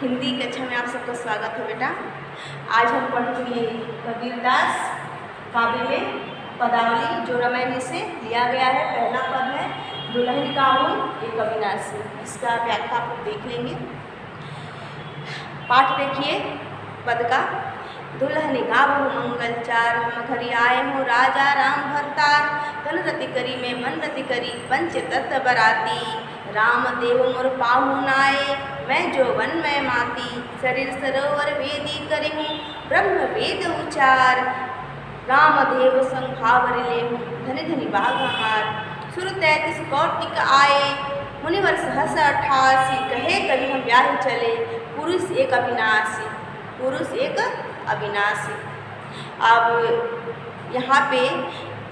हिंदी कक्षा में आप सबका स्वागत है बेटा। आज हम पढ़ेंगे कबीरदास काव्य में पदावली जो रामायण से लिया गया है। पहला पद है दुल्हन गावूं एक अविनाशी। इसका व्याख्या आप देख लेंगे। पाठ देखिए पद का। दुल्हन गावूं मंगल चार, हम घरी आए हो राजा राम भरतार। तन रति करी में मन रति करी, पंच तत्व बराती। राम देव मोर पाहु नाये, मैं जो वन में माती। शरीर सरोवर वेदी करी हूँ, ब्रह्म वेद उचार। राम देव संग भावर लेहूँ, धनि धनि बाघहार। सुर 33 कौटिक आए, मुनिवर सहस 88। कहे कभी हम ब्याह चले, पुरुष एक अविनाशी। पुरुष एक अविनाशी। अब यहाँ पे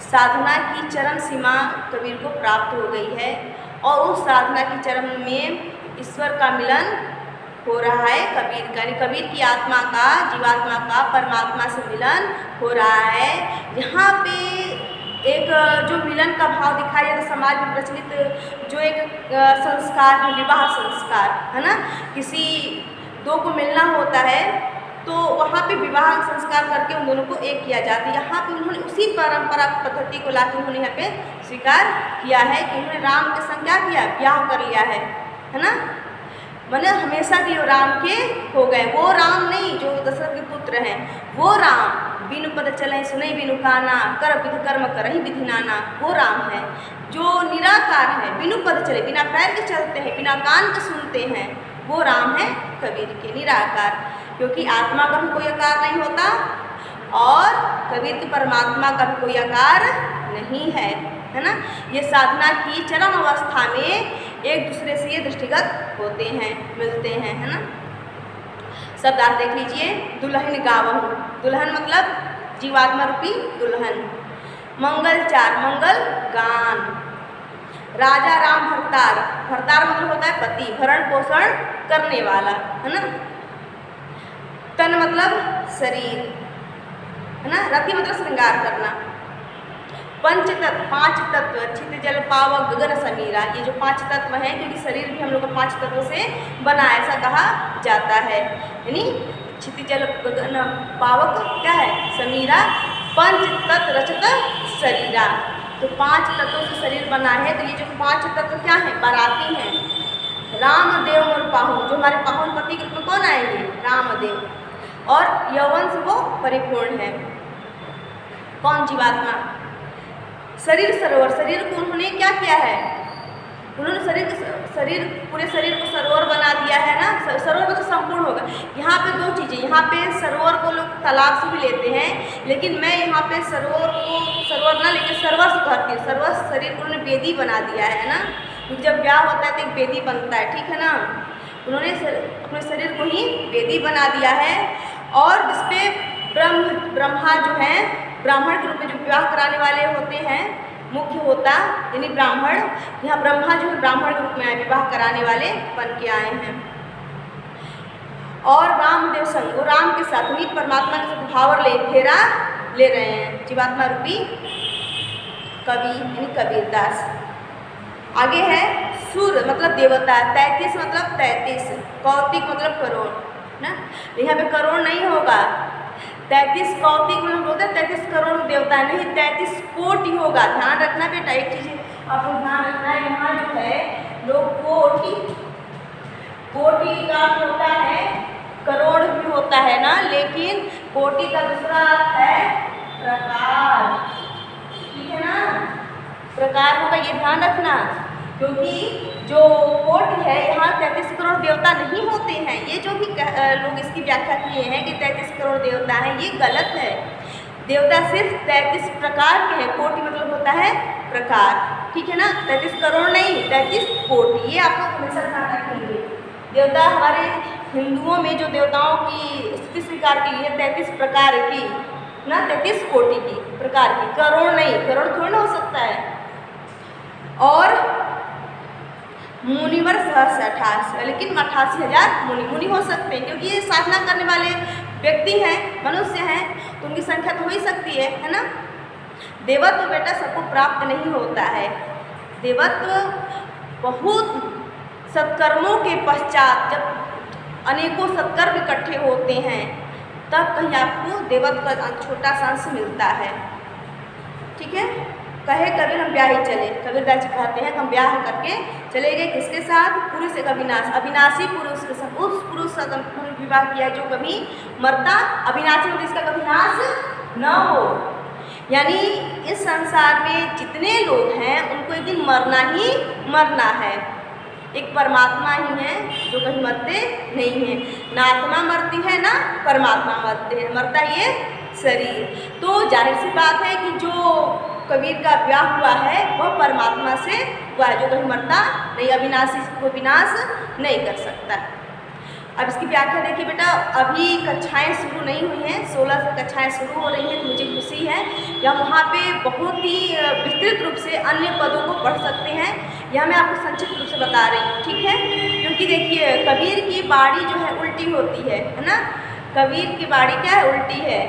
साधना की चरम सीमा कबीर को प्राप्त हो गई है और उस साधना की चरम में ईश्वर का मिलन हो रहा है। कबीर की आत्मा का, जीवात्मा का परमात्मा से मिलन हो रहा है। यहाँ पे एक जो मिलन का भाव दिखाया जाता है समाज में प्रचलित जो एक संस्कार है, विवाह संस्कार है ना। किसी दो को मिलना होता है तो वहाँ पे विवाह संस्कार करके उन दोनों को एक किया जाता है। यहाँ पे उन्होंने उसी परंपरा पद्धति को लाकर उन्होंने यहाँ पे स्वीकार किया है कि उन्होंने राम के संग क्या किया, ब्याह कर लिया है ना। मैंने हमेशा के लिए राम के हो गए। वो राम नहीं जो दशरथ के पुत्र हैं, वो राम बिनु पद चले सुने बिनु काना, कर विधि कर्म करहि विधि नाना। वो राम है जो निराकार है, बिनु पद चले, बिना पैर के चलते हैं, बिना कान के सुनते हैं। वो राम है कबीर के निराकार, क्योंकि आत्मा का भी कोई आकार नहीं होता और कबीर के परमात्मा का भी कोई आकार नहीं है ना। ये साधना की चरम अवस्था में एक दूसरे से ये दृष्टिगत होते हैं, मिलते हैं, है ना। शब्दार्थ देख लीजिए। दुल्हन गावहूं, दुल्हन मतलब जीवात्मा रूपी दुल्हन। मंगल चार, मंगल गान। राजा राम भरतार, भरतार मतलब होता है पति, भरण पोषण करने वाला, है ना। तन मतलब शरीर, है ना। रति मतलब श्रृंगार करना। पंच तत्व, 5 तत्व, छित जल पावक गगन समीरा। ये जो 5 तत्व हैं, क्योंकि शरीर भी हम लोग को 5 तत्वों से बना, ऐसा कहा जाता है। यानी छित जल गगन पावक क्या है, समीरा। पंच तत्व रचत शरीरा, तो 5 तत्वों से शरीर बना है। तो ये जो 5 तत्व क्या है, बाराती हैं। रामदेव मोर पाहुन, जो हमारे पाहुन पति के रूप में कौन आएंगे, रामदेव। और यौवन से वो परिपूर्ण है, कौन, जीवात्मा। शरीर सरोवर, शरीर को उन्होंने क्या किया है, उन्होंने पूरे शरीर को सरोवर बना दिया है ना। सरोवर तो संपूर्ण होगा। यहाँ पे 2 चीज़ें, यहाँ पे सरोवर को लोग तालाब से भी लेते हैं, लेकिन मैं यहाँ पे सरोवर को सरोवर ना लेके सरवर से कहती हूँ। सरवर शरीर को उन्होंने वेदी बना दिया है ना, क्योंकि जब ब्याह होता है तो एक वेदी बनता है, ठीक है ना। उन्होंने अपने शरीर को ही वेदी बना दिया है और जिसपे ब्रह्मा जो है, ब्राह्मण के रूप में जो विवाह कराने वाले होते हैं, मुख्य होता यानी ब्राह्मण। यहाँ ब्रह्मा जो है ब्राह्मण के रूप में आए, विवाह कराने वाले बन के आए हैं। और रामदेव संग, वो राम के साथ ही परमात्मा के साथ भावर फेरा ले रहे हैं, जीवात्मा रूपी कवि यानी कबीरदास। आगे है सुर मतलब देवता, 33 मतलब 33, कौतिक मतलब करोड़ ना। यहाँ पे करोड़ नहीं होगा, 33 कौतिक मतलब बोलते हैं 33 करोड़ देवता नहीं, 33 कोटि होगा। ध्यान रखना बेटा, एक चीज़ आपको ध्यान रखना है, यहाँ जो है लोग कोटि का होता है, करोड़ भी होता है ना, लेकिन कोटि का दूसरा है प्रकार, ठीक है ना। प्रकार होगा, ये ध्यान रखना, क्योंकि जो कोटि है यहाँ 33 करोड़ देवता नहीं होते हैं। ये जो भी लोग इसकी व्याख्या किए हैं कि 33 करोड़ देवता हैं, ये गलत है। देवता सिर्फ 33 प्रकार के हैं। कोटि मतलब होता है प्रकार, ठीक है ना। 33 करोड़ नहीं, 33 कोटि, ये आप लोग हमेशा ध्यान रखेंगे। देवता हमारे हिंदुओं में जो देवताओं की स्थिति स्वीकार की है 33 प्रकार की ना, 33 कोटि की प्रकार की, करोड़ नहीं, करोड़ थोड़ा हो सकता है। और मुनिवर सहस्र 88, लेकिन 88,000 मुनि हो सकते हैं, क्योंकि ये साधना करने वाले व्यक्ति हैं, मनुष्य हैं, तो उनकी संख्या तो हो ही सकती है ना। देवत्व बेटा सबको प्राप्त नहीं होता है। देवत्व बहुत सत्कर्मों के पश्चात, जब अनेकों सत्कर्म इकट्ठे होते हैं, तब कहीं आपको देवत्व का छोटा सा अंश मिलता है। ठीक है, कहे कबीर हम ब्याह ही चले, कबीरदास जी कहते हैं कि हम ब्याह करके चले गए किसके साथ? पुरुष एक अविनाश, अविनाशी पुरुष के साथ। उस पुरुष से हमने विवाह किया जो कभी मरता, अविनाशी मतलब इसका कभी नाश न हो। यानी इस संसार में जितने लोग हैं उनको एक दिन मरना ही मरना है। एक परमात्मा ही है जो कहीं मरते नहीं हैं, ना आत्मा मरती है ना परमात्मा मरते हैं, मरता ये शरीर। तो जाहिर सी बात है कि जो कबीर का ब्याह हुआ है वह परमात्मा से हुआ है जो कहीं मरता नहीं, अविनाशी को विनाश नहीं कर सकता। अब इसकी व्याख्या देखिए बेटा, अभी कक्षाएं शुरू नहीं हुई हैं, 16 से कक्षाएं शुरू हो रही हैं, तो मुझे खुशी है या वहाँ पे बहुत ही विस्तृत रूप से अन्य पदों को पढ़ सकते हैं। यह मैं आपको संक्षिप्त रूप से बता रही हूँ, ठीक है। क्योंकि देखिए कबीर की बाड़ी जो है उल्टी होती है ना। कबीर की बाड़ी क्या है? उल्टी है।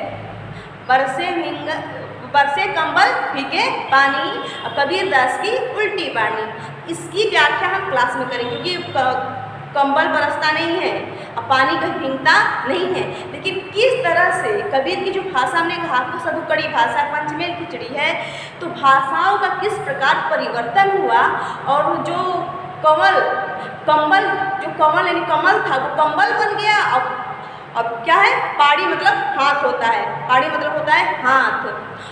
बरसे कंबल फीके पानी, और कबीरदास की उल्टी बाणी। इसकी व्याख्या हम क्लास में करेंगे, क्योंकि कंबल बरसता नहीं है और पानी कहीं भीगता नहीं है, लेकिन किस तरह से कबीर की जो भाषा हमने कहा तो सदुकड़ी भाषा पंचमेल खिचड़ी है, तो भाषाओं का किस प्रकार परिवर्तन हुआ और जो कंबल यानी कमल था वो कंबल बन गया। अब क्या है? पाड़ी मतलब हाथ होता है, पाड़ी मतलब होता है हाथ,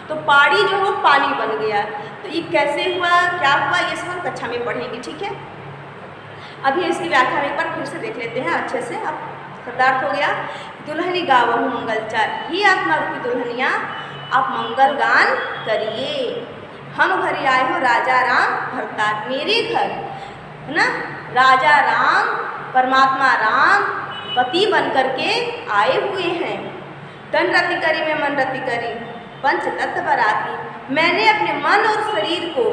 तो पाड़ी जो हो पानी बन गया। तो ये कैसे हुआ, क्या हुआ, ये सब हम कक्षा में पढ़ेंगे, ठीक है। अभी इसकी व्याख्या एक बार फिर से देख लेते हैं अच्छे से। अब शब्दार्थ हो गया, दुल्हनी गावहु मंगल चार, ये आत्मा रूपी दुल्हनिया आप मंगल गान करिए। हम घर आए हो राजा राम भरतार, मेरे घर है ना राजा राम परमात्मा राम पति बन करके आए हुए हैं। तन रति करी में मन रति करी पंच तत्व बराती, मैंने अपने मन और शरीर को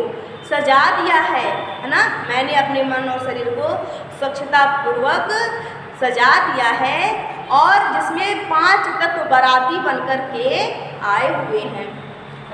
सजा दिया है ना। मैंने अपने मन और शरीर को स्वच्छता पूर्वक सजा दिया है, और जिसमें 5 तत्व बराती बनकर के आए हुए हैं।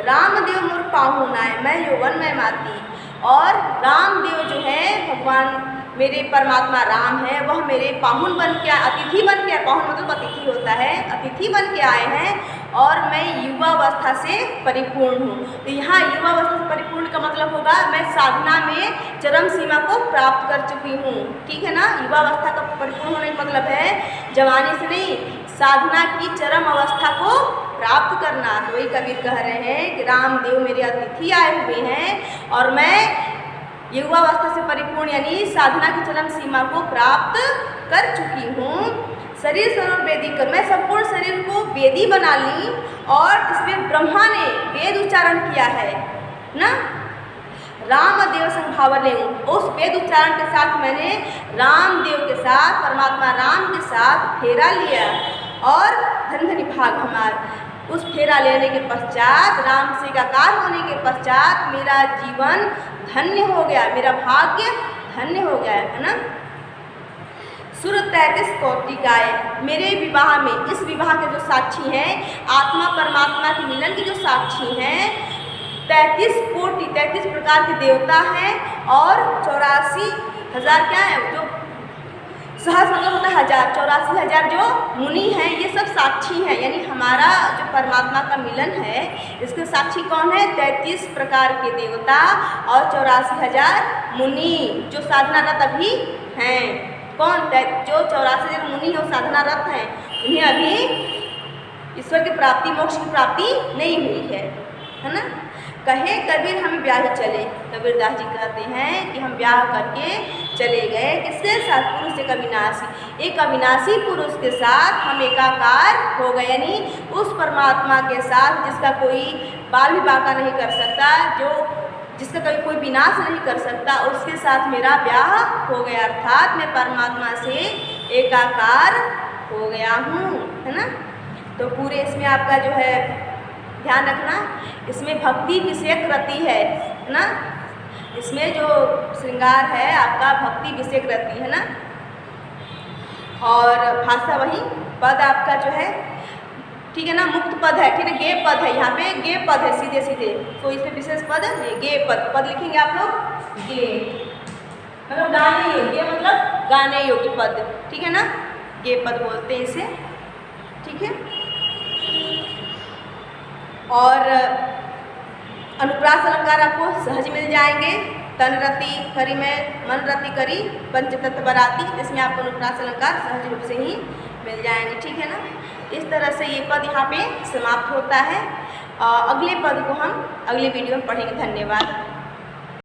रामदेव मोर पाहुन आए, मैं यौवन में माती, और रामदेव जो है भगवान मेरे परमात्मा राम है, वह मेरे पाहुन बन के अतिथि बन के, पाहुन मतलब अतिथि होता है, अतिथि बन के आए हैं, और मैं युवावस्था से परिपूर्ण हूँ। तो यहाँ युवावस्था से परिपूर्ण का मतलब होगा मैं साधना में चरम सीमा को प्राप्त कर चुकी हूँ, ठीक है ना। युवावस्था का परिपूर्ण होने का मतलब है जवानी से नहीं, साधना की चरम अवस्था को प्राप्त करना। तो वही कबीर कह रहे हैं कि रामदेव मेरे अतिथि आए हुए हैं और मैं युवावस्था से परिपूर्ण यानी साधना की चरम सीमा को प्राप्त कर चुकी हूँ। शरीर सर्व वेदी कर, मैं संपूर्ण शरीर को वेदी बना ली, और इसमें ब्रह्मा ने वेद उच्चारण किया है ना। रामदेव संभावर ले, उस वेद उच्चारण के साथ मैंने रामदेव के साथ परमात्मा राम के साथ फेरा लिया, और धन धनी भाग हमार। उस फेरा लेने के पश्चात, राम से एकाकार होने के पश्चात मेरा जीवन धन्य हो गया, मेरा भाग्य धन्य हो गया है ना। सुर 33 कोटि गाए, मेरे विवाह में, इस विवाह के जो साक्षी हैं, आत्मा परमात्मा के मिलन की जो साक्षी हैं, 33 कोटि 33 प्रकार के देवता हैं, और 84,000 क्या है जो सहस्र मतलब होता है 1000, 84,000 जो मुनि हैं, ये सब साक्षी हैं। यानी हमारा जो परमात्मा का मिलन है इसके साक्षी कौन है? 33 प्रकार के देवता और 84,000 मुनि जो साधनारत अभी हैं। कौन? जो 84,000 मुनि और साधनारत हैं, उन्हें अभी ईश्वर की प्राप्ति, मोक्ष की प्राप्ति नहीं हुई है ना। कहे कबीर हम ब्याह चले, कबीरदास जी कहते हैं कि हम ब्याह करके चले गए किसके साथ? पुरुष एक अविनाशी, एक अविनाशी पुरुष के साथ हम एकाकार हो गए, यानी उस परमात्मा के साथ जिसका कोई बाल भी बांका नहीं कर सकता, जो जिसका कभी कोई विनाश नहीं कर सकता, उसके साथ मेरा ब्याह हो गया, अर्थात मैं परमात्मा से एकाकार हो गया हूँ, है ना। तो पूरे इसमें आपका जो है ध्यान रखना, इसमें भक्ति विषयक रति है ना। इसमें जो श्रृंगार है आपका भक्ति विषयक रति है ना, और भाषा वही, पद आपका जो है ठीक है ना, मुक्त पद है, ठीक है, गे पद है, यहाँ पे गे पद है सीधे सीधे, तो इसमें विशेष पद नहीं, गे पद लिखेंगे आप लोग, गे मतलब गाने योग्य, मतलब गाने योग्य पद, ठीक है ना। के पद बोलते हैं इसे, ठीक है। और अनुप्रास अलंकार आपको सहज मिल जाएंगे। तन रति करी में, मन रति करी, पंचतत्व बराती, इसमें आपको अनुप्रास अलंकार सहज रूप से ही मिल जाएंगे, ठीक है ना। इस तरह से ये पद यहाँ पे समाप्त होता है। अगले पद को हम अगले वीडियो में पढ़ेंगे। धन्यवाद।